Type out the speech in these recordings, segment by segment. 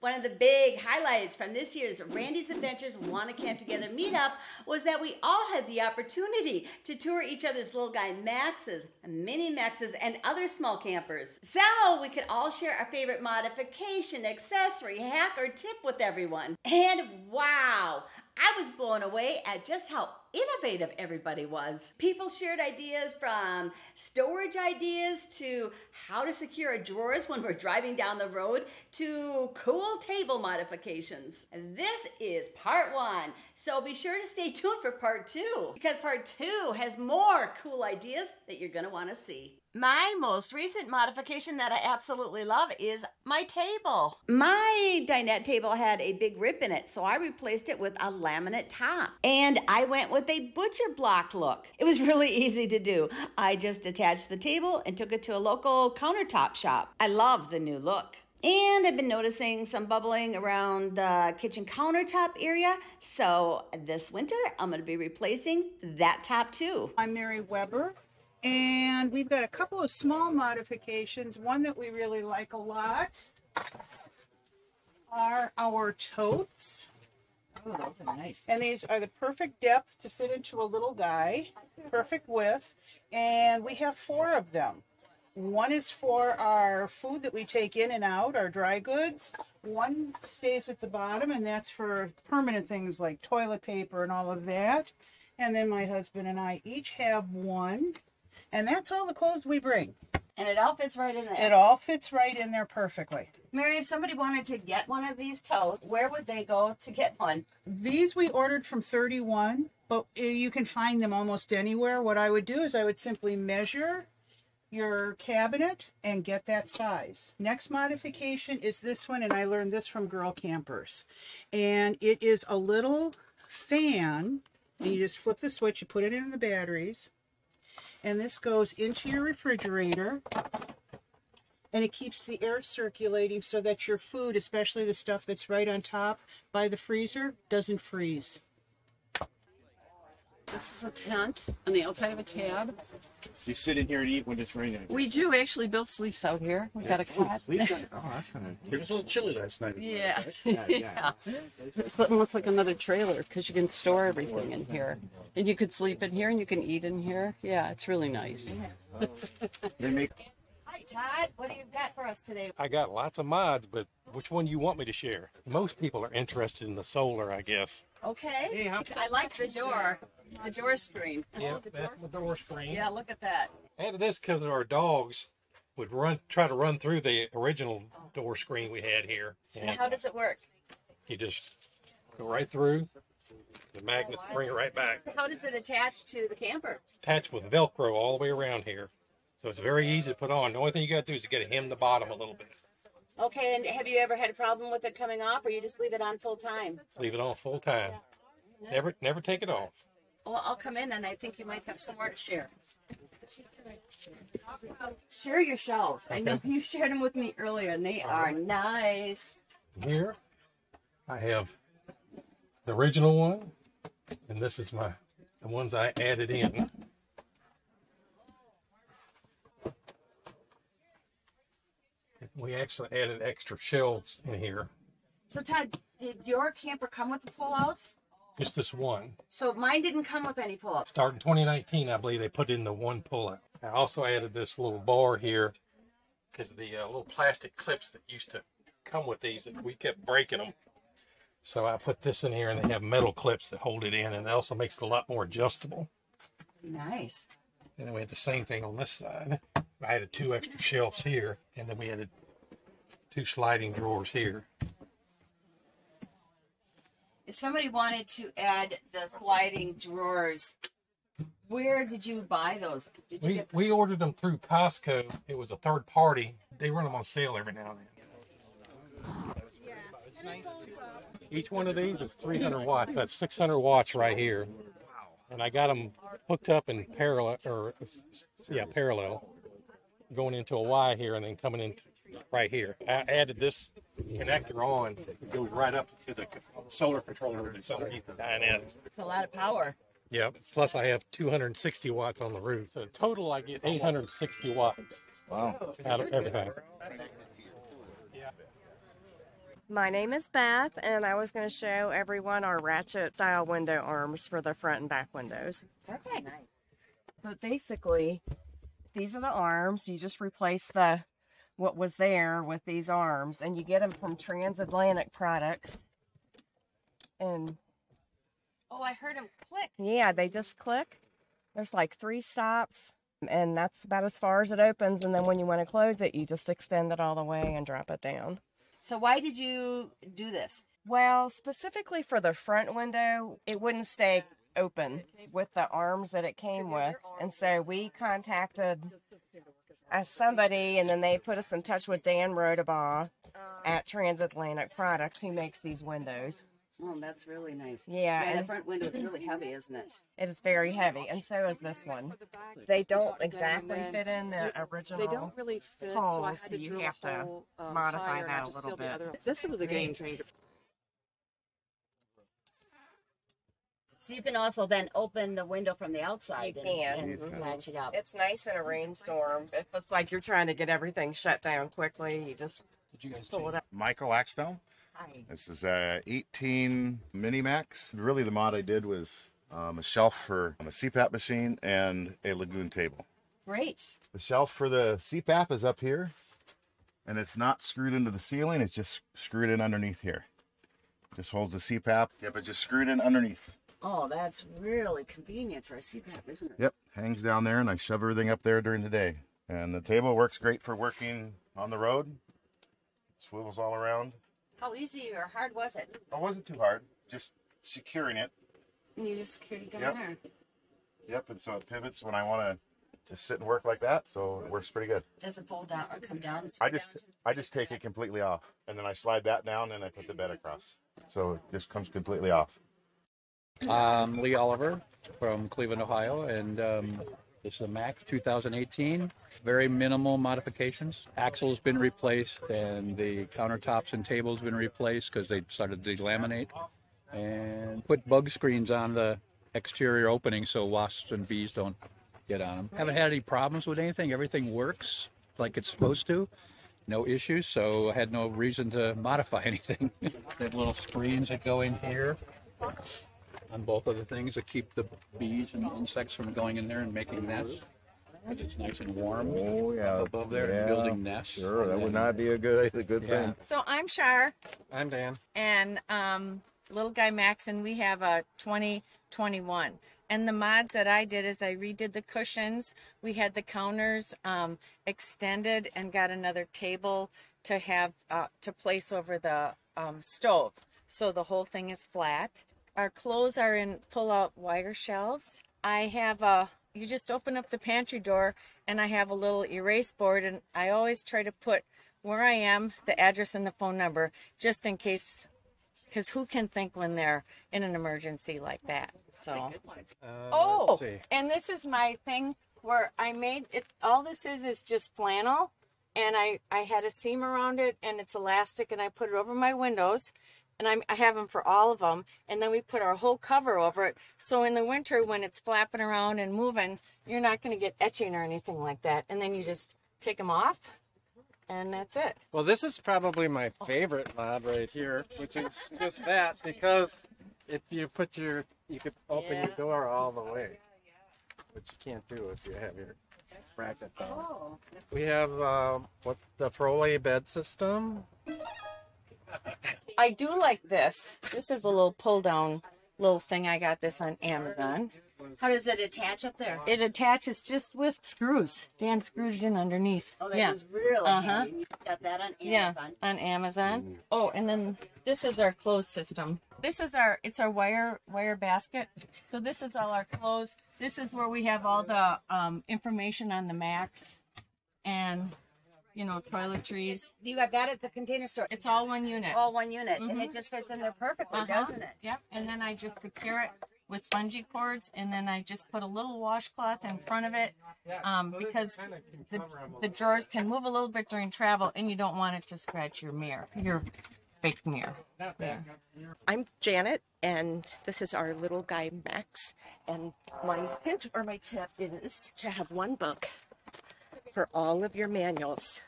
One of the big highlights from this year's Randy's Adventures Wanna Camp Together meetup was that we all had the opportunity to tour each other's little guy Maxes, mini Maxes, and other small campers. So we could all share our favorite modification, accessory, hack, or tip with everyone. And wow, I was blown away at just how innovative everybody was. People shared ideas from storage ideas to how to secure our drawers when we're driving down the road to cool table modifications. And this is part 1, so be sure to stay tuned for part 2 because part 2 has more cool ideas that you're gonna wanna see. My most recent modification that I absolutely love is my table. My dinette table had a big rip in it, so I replaced it with a laminate top. And I went with a butcher block look. It was really easy to do. I just attached the table and took it to a local countertop shop. I love the new look. And I've been noticing some bubbling around the kitchen countertop area. So this winter, I'm gonna be replacing that top too. I'm Mary Weber. And we've got a couple of small modifications. One that we really like a lot are our totes. Oh, those are nice. And these are the perfect depth to fit into a little guy, perfect width. And we have 4 of them. One is for our food that we take in and out, our dry goods. One stays at the bottom, and that's for permanent things like toilet paper and all of that. And then my husband and I each have one. And that's all the clothes we bring. And it all fits right in there. It all fits right in there perfectly. Mary, if somebody wanted to get one of these totes, where would they go to get one? These we ordered from 31, but you can find them almost anywhere. What I would do is I would simply measure your cabinet and get that size. Next modification is this one, and I learned this from Girl Campers. And it is a little fan, and you just flip the switch, you put it in the batteries. And this goes into your refrigerator, and it keeps the air circulating so that your food, especially the stuff that's right on top by the freezer, doesn't freeze. This is a tent on the outside of a tab. So you sit in here and eat when it's raining? We do actually. Bill sleeps out here. We got a cot. Oh, that's kind of. It was a little chilly last night. Yeah. Yeah. Yeah. It's almost like another trailer because you can store everything in here. And you could sleep in here and you can eat in here. Yeah, it's really nice. They make. Hi, Todd. What do you got for us today? I got lots of mods, but which one you want me to share? Most people are interested in the solar, I guess. Okay. Hey, I like the door screen. Yeah, that's the door screen. Yeah, look at that. I added this because our dogs would try to run through the original door screen we had here. And How does it work? you just go right through. The magnets bring it right back. How does it attach to the camper? Attached with Velcro all the way around here. So it's very easy to put on. The only thing you got to do is you got to hem the bottom a little bit. Okay, and have you ever had a problem with it coming off, or you just leave it on full time? Leave it on full time. Never take it off. Well, I'll come in, and I think you might have some more to share. Share your shelves. I know you shared them with me earlier, and they are nice. Here I have the original one, and this is the ones I added in. We actually added extra shelves in here. So, Todd, did your camper come with the pullouts? Just this one. So mine didn't come with any pullouts. Starting 2019, I believe they put in the one pullout. I also added this little bar here because the little plastic clips that used to come with these, we kept breaking them. So I put this in here, and they have metal clips that hold it in, and it also makes it a lot more adjustable. Nice. And then we had the same thing on this side. I added 2 extra shelves here, and then we added 2 sliding drawers here. If somebody wanted to add the sliding drawers, where did you buy those? Did you We ordered them through Costco. It was a third party. They run them on sale every now and then. Each one of these is 300 watts. That's 600 watts right here. And I got them hooked up in parallel, going into a Y here and then coming in right here. I added this connector on. It goes right up to the solar controller that's underneath the dinette. It's a lot of power. Yep. Plus I have 260 watts on the roof. So in total I get 860 watts. Wow. Out of everything. My name is Beth, and I was going to show everyone our ratchet style window arms for the front and back windows. Perfect. But basically, these are the arms. You just replace what was there with these arms, and you get them from Transatlantic Products. And Oh, I heard him click. yeah, they just click. There's like 3 stops, and that's about as far as it opens. And then when you want to close it, you just extend it all the way and drop it down. So why did you do this? Well, specifically for the front window, it wouldn't stay open with the arms that it came with. And so we contacted somebody, and then they put us in touch with Dan Rodabaugh at Transatlantic Products, who makes these windows. Oh, that's really nice. Yeah, the and front window is really heavy, isn't it? it is very heavy, and so is this one. They don't exactly fit in the original They don't really fit, holes, so so I had to you drill have to hole, modify higher, and I that had a to little seal the bit. other- This was a game changer. So you can also then open the window from the outside You can. and latch it up. It's nice in a rainstorm. If it's like you're trying to get everything shut down quickly, you just pull it up. Michael Axtell. Hi. This is a 18 Mini Max. Really, the mod I did was a shelf for a CPAP machine and a lagoon table. Great. The shelf for the CPAP is up here, and it's not screwed into the ceiling. It's just screwed in underneath here. Just holds the CPAP. Yep, it's just screwed in underneath. Oh, that's really convenient for a CPAP, isn't it? Yep, hangs down there, and I shove everything up there during the day. And the table works great for working on the road. Swivels all around. How easy or hard was it? It wasn't too hard, just securing it. And you just secured it down Yep. there. Yep, and so it pivots when I want to just sit and work like that, so it works pretty good. Does it fold down or come down? I just take it completely off, and then I slide that down, and I put the bed across, so it just comes completely off. Lee Oliver from Cleveland, Ohio, and this is a Mac 2018. Very minimal modifications. Axle's been replaced, and the countertops and tables been replaced because they started to delaminate. And put bug screens on the exterior opening so wasps and bees don't get on them. Haven't had any problems with anything. Everything works like it's supposed to. No issues, so I had no reason to modify anything. They have little screens that go in here on both of the things that keep the bees and insects from going in there and making nests. But it's nice and warm above there and building nests. Sure, that would not be a good thing. So I'm Shar, I'm Dan. and little guy Max, and we have a 2021. And the mods that I did is I redid the cushions. We had the counters extended and got another table to have to place over the stove. So the whole thing is flat. Our clothes are in pull-out wire shelves. I have you just open up the pantry door, and I have a little erase board, and I always try to put where I am, the address, and the phone number, just in case, because who can think when they're in an emergency like that? So, Let's see. and this is my thing where I made it. All this is just flannel, and I had a seam around it, and it's elastic, and I put it over my windows. And I have them for all of them. And then we put our whole cover over it. So in the winter, when it's flapping around and moving, you're not going to get etching or anything like that. And then you just take them off, and that's it. Well, this is probably my favorite mod right here, which is just that, because if you put you could open your door all the way, which you can't do if you have your bracket down. We have the Prolay bed system. I do like this. This is a little pull-down little thing. I got this on Amazon. How does it attach up there? It attaches just with screws. Dan screwed it in underneath. Oh, that is really handy. You got that on Amazon. Yeah, on Amazon. Oh, and then this is our clothes system. It's our wire basket. So this is all our clothes. This is where we have all the information on the Macs and, toiletries. You got that at the Container Store. It's all one unit. All one unit, and it just fits in there perfectly, doesn't it? Yep, and then I just secure it with bungee cords, and then I just put a little washcloth in front of it because the drawers can move a little bit during travel, and you don't want it to scratch your mirror, your fake mirror. I'm Janet, and this is our little guy Max. And my hint or my tip is to have one book for all of your manuals,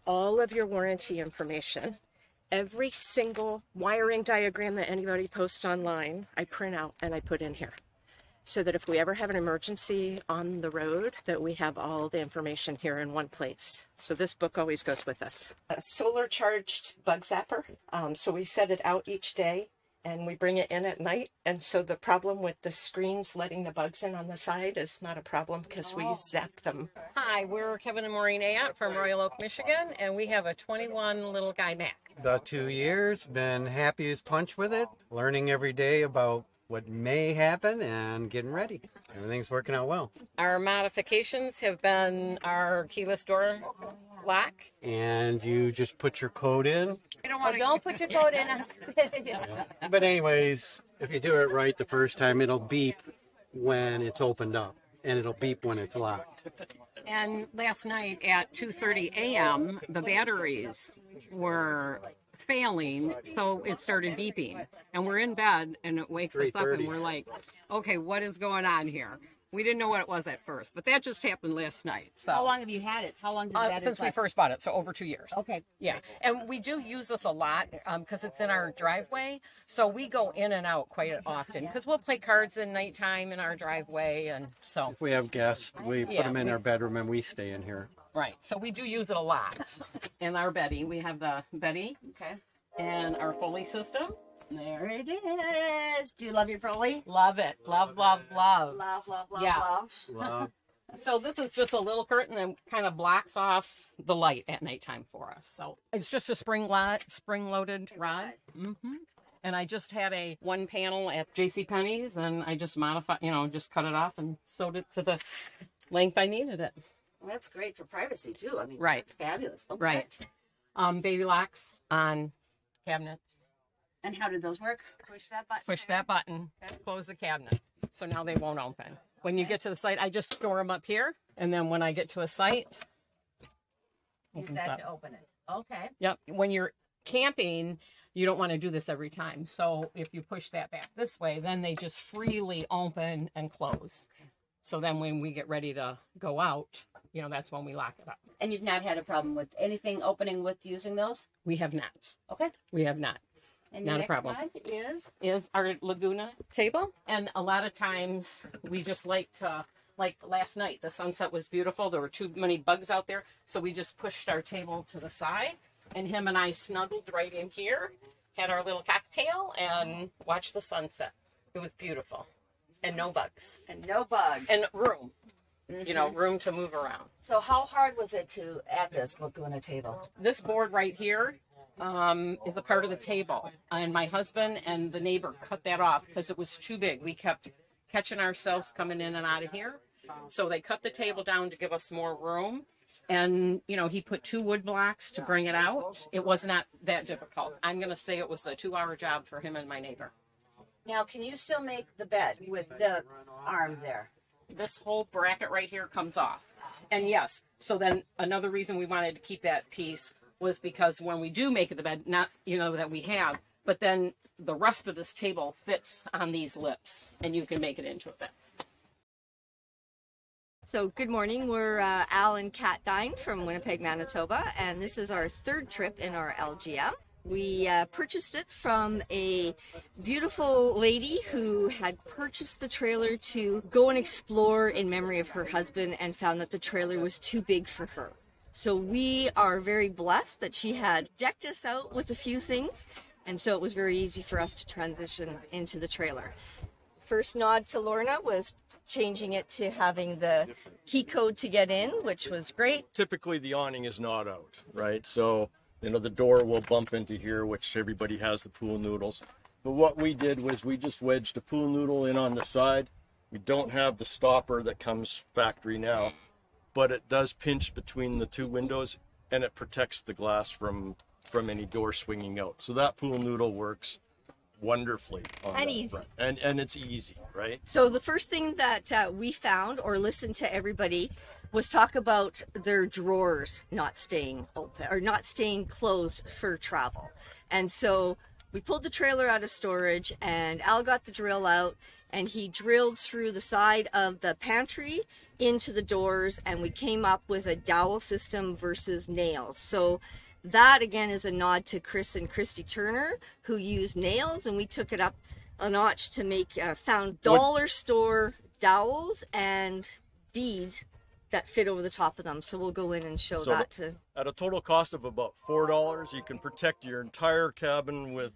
all of your warranty information, Every single wiring diagram that anybody posts online, I print out and I put in here. So that if we ever have an emergency on the road, that we have all the information here in one place. So this book always goes with us. A solar charged bug zapper. So we set it out each day and we bring it in at night. And so the problem with the screens letting the bugs in on the side is not a problem because we zap them. Hi, we're Kevin and Maureen Ayotte from Royal Oak, Michigan, and we have a 21 little guy Mac. About 2 years, been happy as punch with it, learning every day about what may happen and getting ready. Everything's working out well. Our modifications have been our keyless door lock. And you just put your code in. Don't put your code in. But anyways, if you do it right the first time, it'll beep when it's opened up. And it'll beep when it's locked. And last night at 2:30 a.m., the batteries were failing, so it started beeping. And we're in bed, and it wakes us up, and we're like, okay, what is going on here? We didn't know what it was at first, but that just happened last night. So. How long have you had it? How long did that since we first bought it, so over 2 years. Okay. Yeah, and we do use this a lot because it's in our driveway, so we go in and out quite often because we'll play cards at nighttime in our driveway, and so. If we have guests, we put them in our bedroom and we stay in here. Right, so we do use it a lot. In our Betty, we have the Betty. Okay. And our Foley system. There it is. Do you love your Foley? Love it. Love, love, love. Love, love, love, yeah. Love. So this is just a little curtain that kind of blocks off the light at nighttime for us. So it's just a spring-loaded rod. Mm-hmm. And I just had a one panel at JCPenney's, and I just modified, just cut it off and sewed it to the length I needed it. Well, that's great for privacy too. I mean, right. It's fabulous. Okay. Right. Baby locks on cabinets. And how did those work? Push that button. Push that button. Close the cabinet. So now they won't open. When you get to the site, I just store them up here. And then when I get to a site, use that to open it. Okay. Yep. When you're camping, you don't want to do this every time. So if you push that back this way, then they just freely open and close. So then when we get ready to go out, that's when we lock it up. And you've not had a problem with anything opening with using those? We have not. Okay. We have not. And not your a problem. Next is our Laguna table. And a lot of times we just like to, like last night, the sunset was beautiful. There were too many bugs out there. So we just pushed our table to the side, and him and I snuggled right in here, had our little cocktail, and watched the sunset. It was beautiful. And no bugs. And no bugs. And room. Room to move around. So how hard was it to add this Laguna table? This board right here is a part of the table. And my husband and the neighbor cut that off because it was too big. We kept catching ourselves coming in and out of here. So they cut the table down to give us more room. And, he put 2 wood blocks to bring it out. It was not that difficult. I'm going to say it was a 2-hour job for him and my neighbor. Now, can you still make the bed with the arm there? This whole bracket right here comes off. And yes, so then another reason we wanted to keep that piece was because when we do make the bed, not, that we have, but then the rest of this table fits on these lips and you can make it into a bed. So good morning, we're Al and Kat Dine from Winnipeg, Manitoba, and this is our 3rd trip in our LGM. We purchased it from a beautiful lady who had purchased the trailer to go and explore in memory of her husband and found that the trailer was too big for her. So we are very blessed that she had decked us out with a few things, and so it was very easy for us to transition into the trailer. First nod to Lorna was changing it to having the key code to get in, which was great. Typically the awning is not out, right? So the door will bump into here, which everybody has the pool noodles. But what we did was we just wedged a pool noodle in on the side. We don't have the stopper that comes factory now, but it does pinch between the 2 windows and it protects the glass from any door swinging out. So that pool noodle works wonderfully. And easy. And it's easy, right? So the first thing that we found or listened to everybody was talk about their drawers not staying open or not staying closed for travel. And so we pulled the trailer out of storage and Al got the drill out and he drilled through the side of the pantry into the doors, and we came up with a dowel system versus nails. So that again is a nod to Chris and Christy Turner, who used nails, and we took it up a notch to make found dollar store dowels and beads that fit over the top of them. So we'll go in and show that to... At a total cost of about $4, you can protect your entire cabin with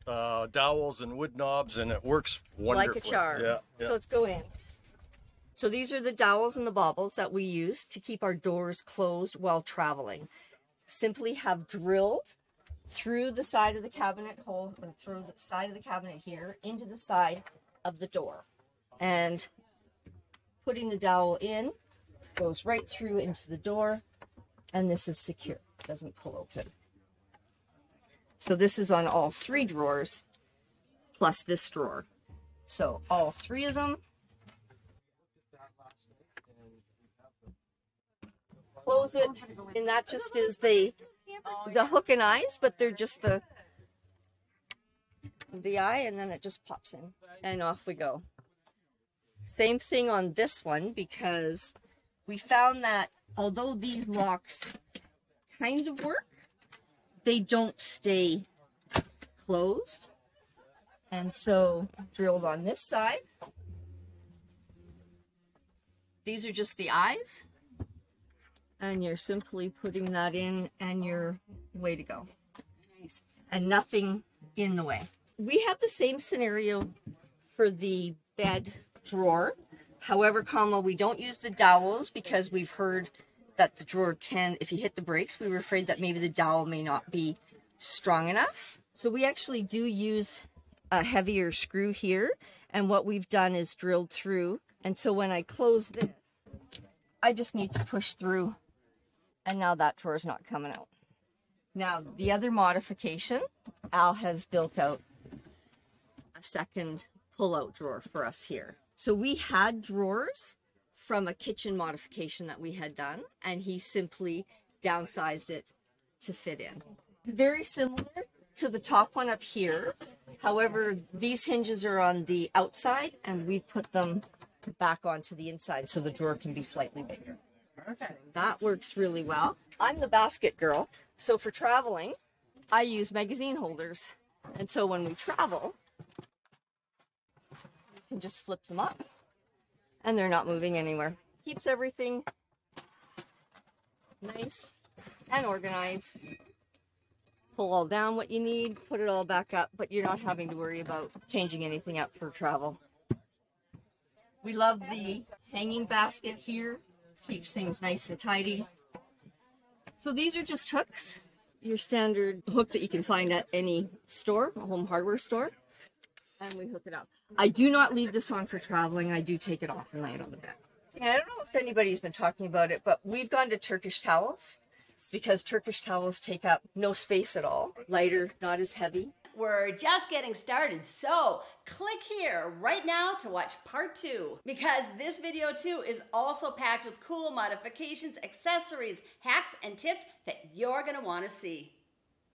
dowels and wood knobs, and it works wonderfully. Like a charm. Yeah, yeah. So let's go in. So these are the dowels and the baubles that we use to keep our doors closed while traveling. Simply have drilled through the side of the cabinet hole, and through the side of the cabinet here into the side of the door. And putting the dowel in goes right through into the door, and this is secure. It doesn't pull open. So this is on all 3 drawers plus this drawer. So all 3 of them. Close it, and that just is the hook and eyes, but they're just the eye, and then it just pops in, and off we go. Same thing on this one, because we found that although these locks kind of work, they don't stay closed. And so drilled on this side. These are just the eyes. And you're simply putting that in, and you're way to go. Nice. And nothing in the way. We have the same scenario for the bed drawer. However, we don't use the dowels because we've heard that the drawer can, if you hit the brakes, we were afraid that maybe the dowel may not be strong enough. So we actually do use a heavier screw here. And what we've done is drilled through. And so when I close this, I just need to push through. And now that drawer is not coming out. Now, the other modification, Al has built out a second pull-out drawer for us here. So we had drawers from a kitchen modification that we had done, and he simply downsized it to fit in. It's very similar to the top one up here. However, these hinges are on the outside, and we've put them back onto the inside so the drawer can be slightly bigger. Perfect. That works really well. I'm the basket girl, so for traveling, I use magazine holders. And so when we travel, you can just flip them up, and they're not moving anywhere. Keeps everything nice and organized. Pull all down what you need, put it all back up, but you're not having to worry about changing anything up for travel. We love the hanging basket here. Keeps things nice and tidy. So these are just hooks. Your standard hook that you can find at any store, a home hardware store. And we hook it up. I do not leave this on for traveling. I do take it off and lay it on the bed. And I don't know if anybody's been talking about it, but we've gone to Turkish towels because Turkish towels take up no space at all. Lighter, not as heavy. We're just getting started, so click here right now to watch part 2, because this video too is also packed with cool modifications, accessories, hacks, and tips that you're gonna wanna see.